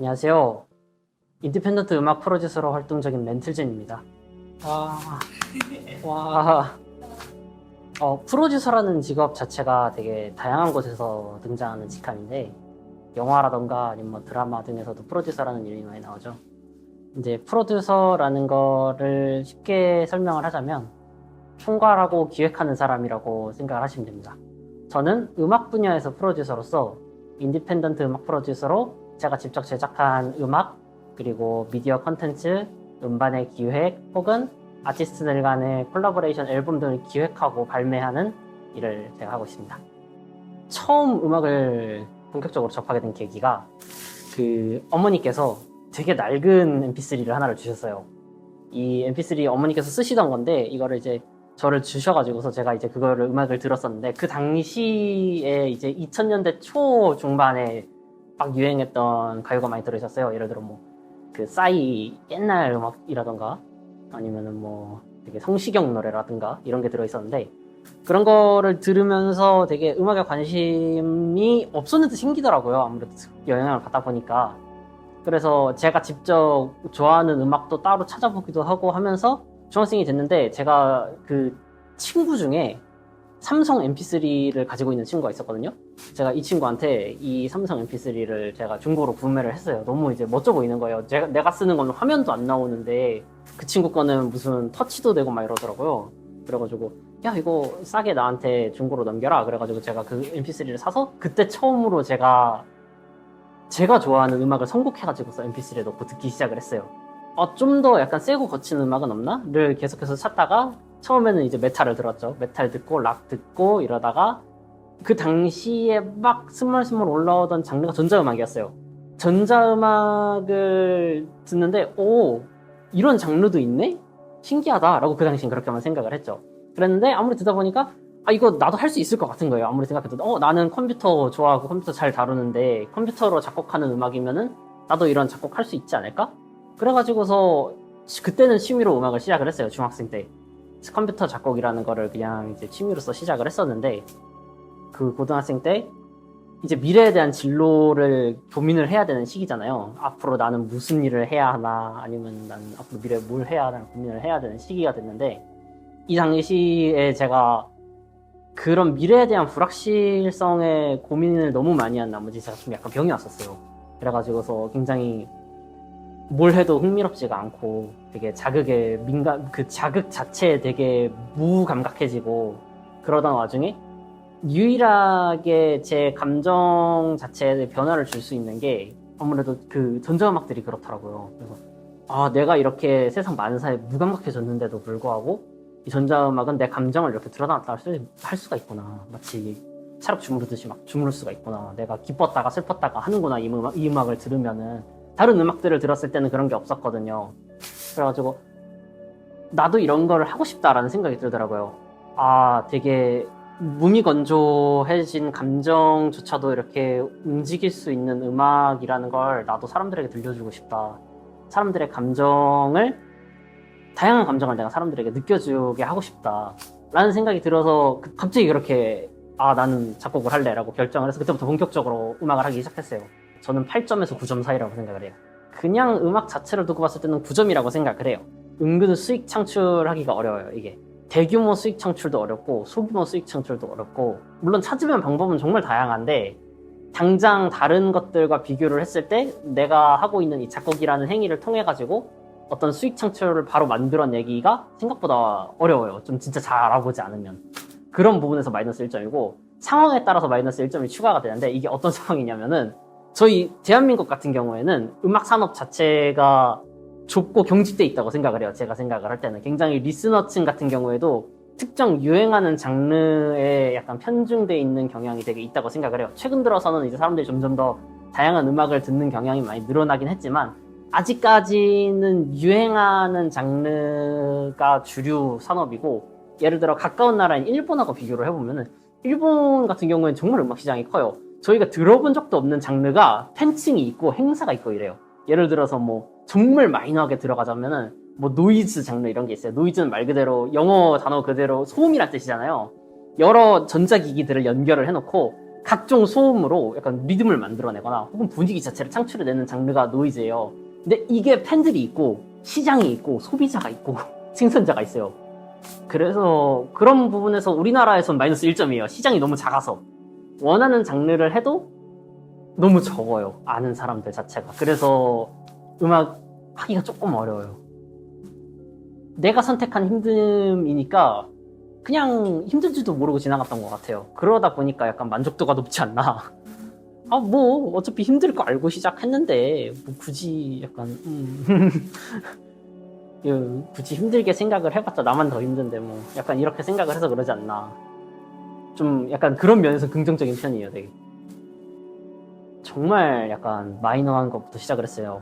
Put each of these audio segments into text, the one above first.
안녕하세요. 인디펜던트 음악 프로듀서로 활동 중인 렌틀젠입니다. 와, 프로듀서라는 직업 자체가 되게 다양한 곳에서 등장하는 직함인데, 영화라던가 아니면 뭐 드라마 등에서도 프로듀서라는 이름이 많이 나오죠. 이제 프로듀서라는 거를 쉽게 설명을 하자면, 총괄하고 기획하는 사람이라고 생각을 하시면 됩니다. 저는 음악 분야에서 프로듀서로서 인디펜던트 음악 프로듀서로 제가 직접 제작한 음악, 그리고 미디어 컨텐츠, 음반의 기획, 혹은 아티스트들 간의 콜라보레이션 앨범 등을 기획하고 발매하는 일을 제가 하고 있습니다. 처음 음악을 본격적으로 접하게 된 계기가 어머니께서 되게 낡은 mp3를 하나를 주셨어요. 이 mp3 어머니께서 쓰시던 건데 이거를 이제 저를 주셔가지고서 제가 이제 그거를 음악을 들었었는데, 그 당시에 이제 2000년대 초 중반에 막 유행했던 가요가 많이 들으셨어요. 예를 들어 싸이 옛날 음악이라던가 아니면은 되게 성시경 노래라든가 이런 게 들어있었는데, 그런 거를 들으면서 되게 음악에 관심이 없었는데 생기더라고요. 아무래도 영향을 받다 보니까. 그래서 제가 직접 좋아하는 음악도 따로 찾아보기도 하고 하면서 중학생이 됐는데, 제가 그 친구 중에 삼성 mp3를 가지고 있는 친구가 있었거든요. 제가 이 친구한테 이 삼성 mp3를 제가 중고로 구매를 했어요. 너무 이제 멋져 보이는 거예요. 내가 쓰는 건 화면도 안 나오는데 그 친구 거는 무슨 터치도 되고 막 이러더라고요. 그래가지고 야, 이거 싸게 나한테 중고로 넘겨라. 그래가지고 제가 그 mp3를 사서 그때 처음으로 제가 좋아하는 음악을 선곡해가지고서 mp3에 넣고 듣기 시작을 했어요. 좀 더 약간 세고 거친 음악은 없나? 를 계속해서 찾다가 처음에는 이제 메탈을 들었죠. 메탈 듣고 락 듣고 이러다가 그 당시에 막 스멀스멀 올라오던 장르가 전자음악이었어요. 전자음악을 듣는데 이런 장르도 있네? 신기하다 라고 그 당시엔 그렇게만 생각을 했죠. 그랬는데 아무리 듣다 보니까 이거 나도 할 수 있을 것 같은 거예요. 아무리 생각해도 나는 컴퓨터 좋아하고 컴퓨터 잘 다루는데 컴퓨터로 작곡하는 음악이면은 나도 이런 작곡할 수 있지 않을까? 그래가지고서 그때는 취미로 음악을 시작을 했어요. 중학생 때 컴퓨터 작곡이라는 거를 그냥 이제 취미로서 시작을 했었는데, 그 고등학생 때 이제 미래에 대한 진로를 고민을 해야 되는 시기잖아요. 앞으로 나는 무슨 일을 해야 하나, 아니면 난 앞으로 미래에 뭘 해야 하나 고민을 해야 되는 시기가 됐는데, 이 당시에 제가 그런 미래에 대한 불확실성에 고민을 너무 많이 한 나머지 제가 좀 약간 병이 왔었어요. 그래가지고서 굉장히 뭘 해도 흥미롭지가 않고 되게 자극에 그 자극 자체에 되게 무감각해지고, 그러던 와중에 유일하게 제 감정 자체에 변화를 줄 수 있는 게 아무래도 그 전자음악들이 그렇더라고요. 그래서 내가 이렇게 세상 만사에 무감각해졌는데도 불구하고 이 전자음악은 내 감정을 이렇게 드러났다 할 수가 있구나. 마치 찰흙 주무르듯이 막 주무를 수가 있구나. 내가 기뻤다가 슬펐다가 하는구나. 이 음악을 들으면은. 다른 음악들을 들었을 때는 그런 게 없었거든요. 그래가지고 나도 이런 거를 하고 싶다라는 생각이 들더라고요. 되게 무미건조해진 감정조차도 이렇게 움직일 수 있는 음악이라는 걸 나도 사람들에게 들려주고 싶다. 사람들의 감정을, 다양한 감정을 내가 사람들에게 느껴주게 하고 싶다 라는 생각이 들어서 갑자기 그렇게 나는 작곡을 할래 라고 결정을 해서 그때부터 본격적으로 음악을 하기 시작했어요. 저는 8점에서 9점 사이라고 생각을 해요. 그냥 음악 자체를 두고 봤을 때는 9점이라고 생각을 해요. 은근 수익 창출하기가 어려워요. 이게 대규모 수익 창출도 어렵고 소규모 수익 창출도 어렵고, 물론 찾으면 방법은 정말 다양한데 당장 다른 것들과 비교를 했을 때 내가 하고 있는 이 작곡이라는 행위를 통해 가지고 어떤 수익 창출을 바로 만들어내기가 생각보다 어려워요. 좀 진짜 잘 알아보지 않으면. 그런 부분에서 마이너스 1점이고, 상황에 따라서 마이너스 1점이 추가가 되는데, 이게 어떤 상황이냐면은 저희 대한민국 같은 경우에는 음악 산업 자체가 좁고 경직돼 있다고 생각을 해요. 제가 생각을 할 때는 굉장히 리스너층 같은 경우에도 특정 유행하는 장르에 약간 편중돼 있는 경향이 되게 있다고 생각을 해요. 최근 들어서는 이제 사람들이 점점 더 다양한 음악을 듣는 경향이 많이 늘어나긴 했지만, 아직까지는 유행하는 장르가 주류 산업이고, 예를 들어 가까운 나라인 일본하고 비교를 해보면은 일본 같은 경우에는 정말 음악 시장이 커요. 저희가 들어본 적도 없는 장르가 팬층이 있고 행사가 있고 이래요. 예를 들어서 정말 마이너하게 들어가자면은 노이즈 장르 이런 게 있어요. 노이즈는 말 그대로 영어 단어 그대로 소음이란 뜻이잖아요. 여러 전자기기들을 연결을 해놓고 각종 소음으로 약간 리듬을 만들어내거나 혹은 분위기 자체를 창출해내는 장르가 노이즈예요. 근데 이게 팬들이 있고 시장이 있고 소비자가 있고 생산자가 있어요. 그래서 그런 부분에서 우리나라에선 마이너스 1점이에요. 시장이 너무 작아서. 원하는 장르를 해도 너무 적어요. 아는 사람들 자체가. 그래서 음악 하기가 조금 어려워요. 내가 선택한 힘듦이니까 그냥 힘든지도 모르고 지나갔던 것 같아요. 그러다 보니까 약간 만족도가 높지 않나. 아, 뭐 어차피 힘들 거 알고 시작했는데 뭐 굳이 약간 굳이 힘들게 생각을 해봤자 나만 더 힘든데 뭐 약간 이렇게 생각을 해서 그러지 않나. 좀 약간 그런 면에서 긍정적인 편이에요, 되게. 정말 약간 마이너한 것부터 시작을 했어요.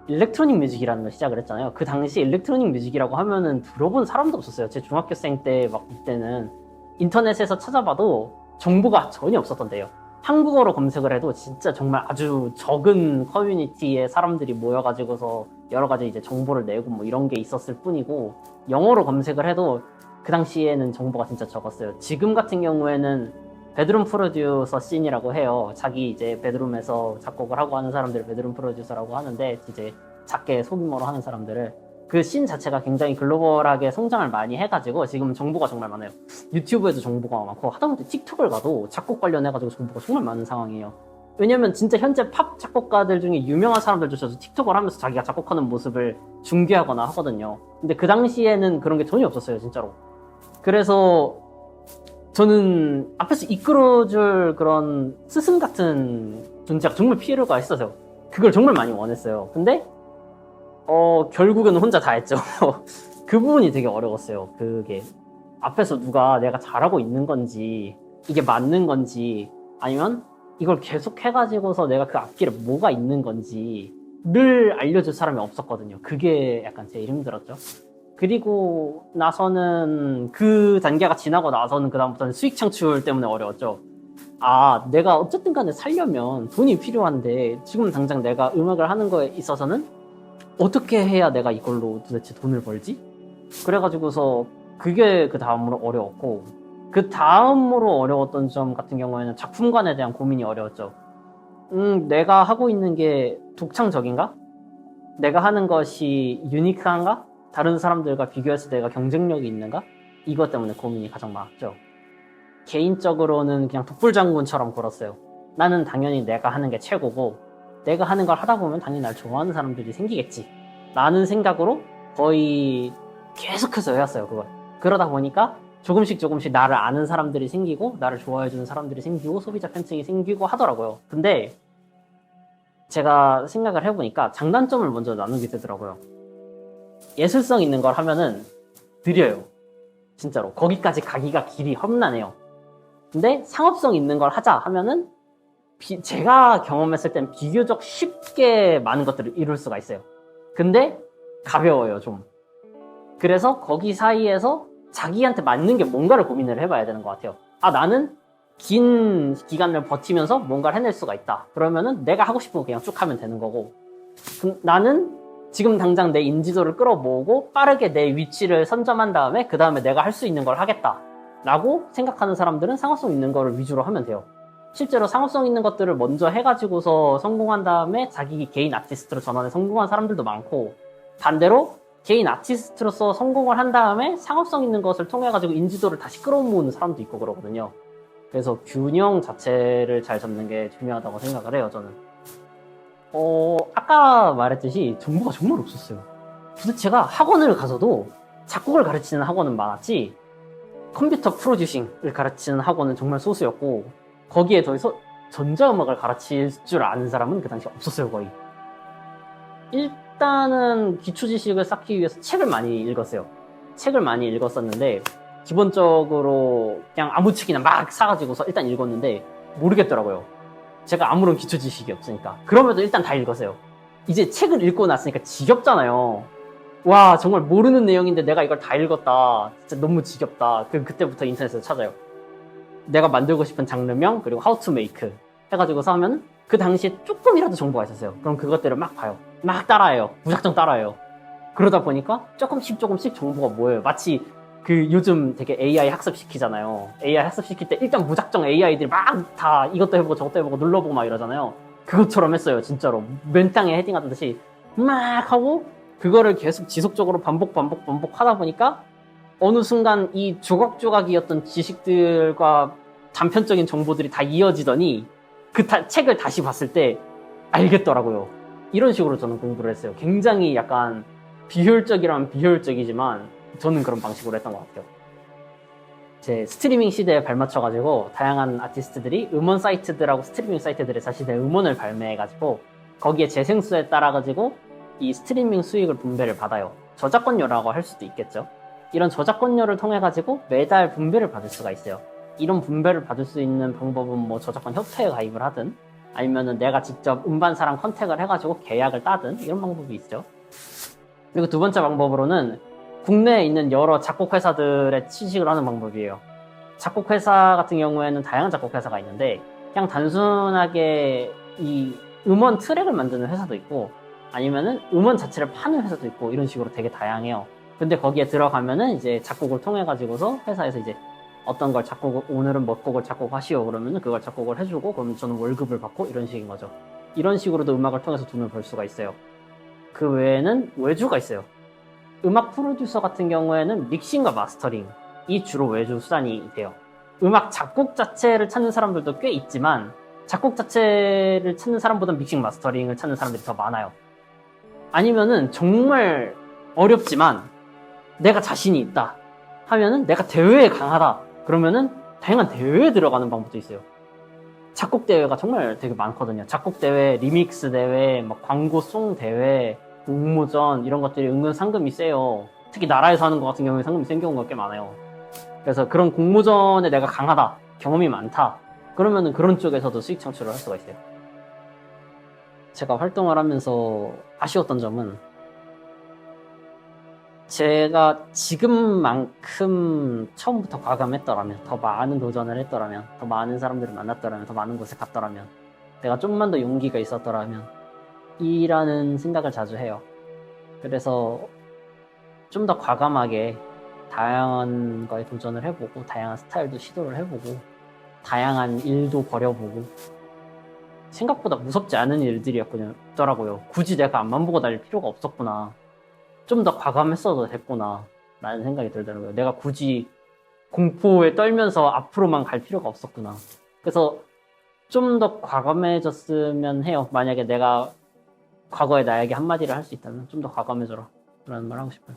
일렉트로닉 뮤직이라는 걸 시작을 했잖아요. 그 당시 일렉트로닉 뮤직이라고 하면은 들어본 사람도 없었어요. 제 중학교생 때 막 이때는 인터넷에서 찾아봐도 정보가 전혀 없었던데요. 한국어로 검색을 해도 진짜 정말 아주 적은 커뮤니티의 사람들이 모여가지고서 여러 가지 이제 정보를 내고 뭐 이런 게 있었을 뿐이고, 영어로 검색을 해도 그 당시에는 정보가 진짜 적었어요. 지금 같은 경우에는 베드룸 프로듀서 씬이라고 해요. 자기 이제 베드룸에서 작곡을 하고 하는 사람들을 베드룸 프로듀서라고 하는데, 이제 작게 소규모로 하는 사람들을, 그 씬 자체가 굉장히 글로벌하게 성장을 많이 해가지고 지금 정보가 정말 많아요. 유튜브에도 정보가 많고, 하다못해 틱톡을 가도 작곡 관련해가지고 정보가 정말 많은 상황이에요. 왜냐면 진짜 현재 팝 작곡가들 중에 유명한 사람들조차도 틱톡을 하면서 자기가 작곡하는 모습을 중계하거나 하거든요. 근데 그 당시에는 그런 게 전혀 없었어요, 진짜로. 그래서 저는 앞에서 이끌어줄 그런 스승 같은 존재가 정말 필요가 있어서 그걸 정말 많이 원했어요. 근데 결국에는 혼자 다 했죠. 그 부분이 되게 어려웠어요. 그게 앞에서 누가 내가 잘하고 있는 건지, 이게 맞는 건지, 아니면 이걸 계속 해가지고서 내가 그 앞길에 뭐가 있는 건지를 알려줄 사람이 없었거든요. 그게 약간 제일 힘들었죠. 그리고 나서는 그 단계가 지나고 나서는 그다음부터는 수익 창출 때문에 어려웠죠. 아, 내가 어쨌든 간에 살려면 돈이 필요한데 지금 당장 내가 음악을 하는 거에 있어서는 어떻게 해야 내가 이걸로 도대체 돈을 벌지? 그래가지고서 그게 그 다음으로 어려웠고, 그 다음으로 어려웠던 점 같은 경우에는 작품관에 대한 고민이 어려웠죠. 내가 하고 있는 게 독창적인가? 내가 하는 것이 유니크한가? 다른 사람들과 비교했을 때 내가 경쟁력이 있는가? 이것 때문에 고민이 가장 많았죠. 개인적으로는 그냥 독불장군처럼 굴었어요. 나는 당연히 내가 하는 게 최고고, 내가 하는 걸 하다 보면 당연히 날 좋아하는 사람들이 생기겠지 라는 생각으로 거의 계속해서 해왔어요, 그걸. 그러다 보니까 조금씩 나를 아는 사람들이 생기고, 나를 좋아해주는 사람들이 생기고, 소비자 팬층이 생기고 하더라고요. 근데 제가 생각을 해보니까 장단점을 먼저 나누게 되더라고요. 예술성 있는 걸 하면은 느려요. 진짜로. 거기까지 가기가 길이 험난해요. 근데 상업성 있는 걸 하자 하면은 제가 경험했을 땐 비교적 쉽게 많은 것들을 이룰 수가 있어요. 근데 가벼워요, 좀. 그래서 거기 사이에서 자기한테 맞는 게 뭔가를 고민을 해봐야 되는 것 같아요. 아, 나는 긴 기간을 버티면서 뭔가를 해낼 수가 있다. 그러면은 내가 하고 싶은 거 그냥 쭉 하면 되는 거고, 나는 지금 당장 내 인지도를 끌어모으고 빠르게 내 위치를 선점한 다음에 그 다음에 내가 할 수 있는 걸 하겠다 라고 생각하는 사람들은 상업성 있는 거를 위주로 하면 돼요. 실제로 상업성 있는 것들을 먼저 해가지고서 성공한 다음에 자기 개인 아티스트로 전환해 성공한 사람들도 많고, 반대로 개인 아티스트로서 성공을 한 다음에 상업성 있는 것을 통해 가지고 인지도를 다시 끌어모으는 사람도 있고 그러거든요. 그래서 균형 자체를 잘 잡는 게 중요하다고 생각을 해요, 저는. 아까 말했듯이 정보가 정말 없었어요. 도대체가 학원을 가서도 작곡을 가르치는 학원은 많았지, 컴퓨터 프로듀싱을 가르치는 학원은 정말 소수였고, 거기에 더해서 전자음악을 가르칠 줄 아는 사람은 그 당시 없었어요, 거의. 일단은 기초 지식을 쌓기 위해서 책을 많이 읽었어요. 책을 많이 읽었었는데, 기본적으로 그냥 아무 책이나 막 사가지고서 일단 읽었는데 모르겠더라고요. 제가 아무런 기초 지식이 없으니까. 그럼에도 일단 다 읽었어요. 이제 책을 읽고 났으니까 지겹잖아요. 와, 정말 모르는 내용인데 내가 이걸 다 읽었다. 진짜 너무 지겹다. 그때부터 인터넷에서 찾아요. 내가 만들고 싶은 장르명, 그리고 how to make 해가지고서 하면 그 당시에 조금이라도 정보가 있었어요. 그럼 그것들을 막 봐요. 막 따라해요. 무작정 따라해요. 그러다 보니까 조금씩 정보가 모여요. 마치 그 요즘 되게 AI 학습시키잖아요. AI 학습시킬 때 일단 무작정 AI들이 막 다 이것도 해보고 저것도 해보고 눌러보고 막 이러잖아요. 그것처럼 했어요. 진짜로 맨땅에 헤딩하듯이 막 하고 그거를 계속 지속적으로 반복 하다 보니까 어느 순간 이 조각조각이었던 지식들과 단편적인 정보들이 다 이어지더니 그 책을 다시 봤을 때 알겠더라고요. 이런 식으로 저는 공부를 했어요. 굉장히 약간 비효율적이라면 비효율적이지만 저는 그런 방식으로 했던 것 같아요. 제 스트리밍 시대에 발맞춰가지고 다양한 아티스트들이 음원 사이트들하고 스트리밍 사이트들에 자신의 음원을 발매해가지고 거기에 재생수에 따라가지고 이 스트리밍 수익을 분배를 받아요. 저작권료라고 할 수도 있겠죠. 이런 저작권료를 통해가지고 매달 분배를 받을 수가 있어요. 이런 분배를 받을 수 있는 방법은 뭐 저작권 협회에 가입을 하든 아니면은 내가 직접 음반사랑 컨택을 해가지고 계약을 따든 이런 방법이 있죠. 그리고 두 번째 방법으로는 국내에 있는 여러 작곡회사들의 취직을 하는 방법이에요. 작곡회사 같은 경우에는 다양한 작곡회사가 있는데 그냥 단순하게 이 음원 트랙을 만드는 회사도 있고 아니면은 음원 자체를 파는 회사도 있고 이런 식으로 되게 다양해요. 근데 거기에 들어가면은 이제 작곡을 통해 가지고서 회사에서 이제 어떤 걸 오늘은 뭐 곡을 작곡하시오 그러면은 그걸 작곡을 해주고 그러면 저는 월급을 받고 이런 식인 거죠. 이런 식으로도 음악을 통해서 돈을 벌 수가 있어요. 그 외에는 외주가 있어요. 음악 프로듀서 같은 경우에는 믹싱과 마스터링이 주로 외주 수단이 돼요. 음악 작곡 자체를 찾는 사람들도 꽤 있지만 작곡 자체를 찾는 사람보다 믹싱 마스터링을 찾는 사람들이 더 많아요. 아니면은 정말 어렵지만 내가 자신이 있다 하면은 내가 대회에 강하다 그러면은 다양한 대회에 들어가는 방법도 있어요. 작곡 대회가 정말 되게 많거든요. 작곡 대회, 리믹스 대회, 막 광고송 대회, 공모전 이런 것들이 은근 상금이 세요. 특히 나라에서 하는 것 같은 경우에 상금이 센 경우가 꽤 많아요. 그래서 그런 공모전에 내가 강하다, 경험이 많다 그러면은 그런 쪽에서도 수익 창출을 할 수가 있어요. 제가 활동을 하면서 아쉬웠던 점은 제가 지금만큼 처음부터 과감했더라면, 더 많은 도전을 했더라면, 더 많은 사람들을 만났더라면, 더 많은 곳에 갔더라면, 내가 좀만 더 용기가 있었더라면 이라는 생각을 자주 해요. 그래서 좀 더 과감하게 다양한 거에 도전을 해보고 다양한 스타일도 시도를 해보고 다양한 일도 벌여보고 생각보다 무섭지 않은 일들이었더라고요. 굳이 내가 앞만 보고 다닐 필요가 없었구나. 좀 더 과감했어도 됐구나 라는 생각이 들더라고요. 내가 굳이 공포에 떨면서 앞으로만 갈 필요가 없었구나. 그래서 좀 더 과감해졌으면 해요. 만약에 내가 과거의 나에게 한마디를 할 수 있다면 좀 더 과감해져라 라는 말 하고 싶어요.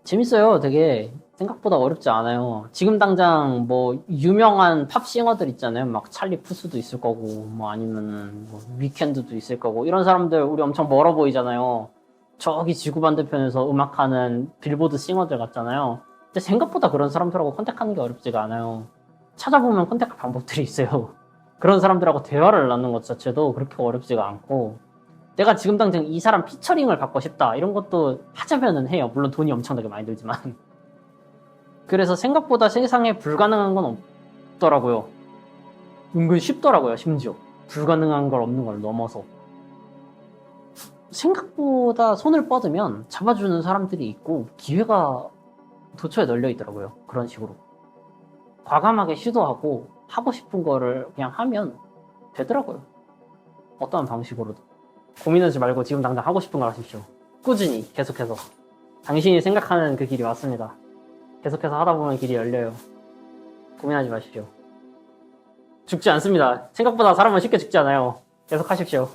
재밌어요. 되게 생각보다 어렵지 않아요. 지금 당장 뭐 유명한 팝 싱어들 있잖아요. 막 찰리 푸스도 있을 거고 뭐 아니면은 뭐 위켄드도 있을 거고 이런 사람들 우리 엄청 멀어 보이잖아요. 저기 지구 반대편에서 음악하는 빌보드 싱어들 같잖아요. 근데 생각보다 그런 사람들하고 컨택하는 게 어렵지가 않아요. 찾아보면 컨택할 방법들이 있어요. 그런 사람들하고 대화를 나누는 것 자체도 그렇게 어렵지가 않고 내가 지금 당장 이 사람 피처링을 받고 싶다 이런 것도 하자면은 해요. 물론 돈이 엄청나게 많이 들지만 그래서 생각보다 세상에 불가능한 건 없더라고요. 은근 쉽더라고요. 심지어 불가능한 걸 없는 걸 넘어서 생각보다 손을 뻗으면 잡아주는 사람들이 있고 기회가 도처에 널려 있더라고요. 그런 식으로 과감하게 시도하고 하고 싶은 거를 그냥 하면 되더라고요. 어떠한 방식으로도 고민하지 말고 지금 당장 하고 싶은 걸 하십시오. 꾸준히 계속해서 당신이 생각하는 그 길이 맞습니다. 계속해서 하다 보면 길이 열려요. 고민하지 마십시오. 죽지 않습니다. 생각보다 사람은 쉽게 죽지 않아요. 계속 하십시오.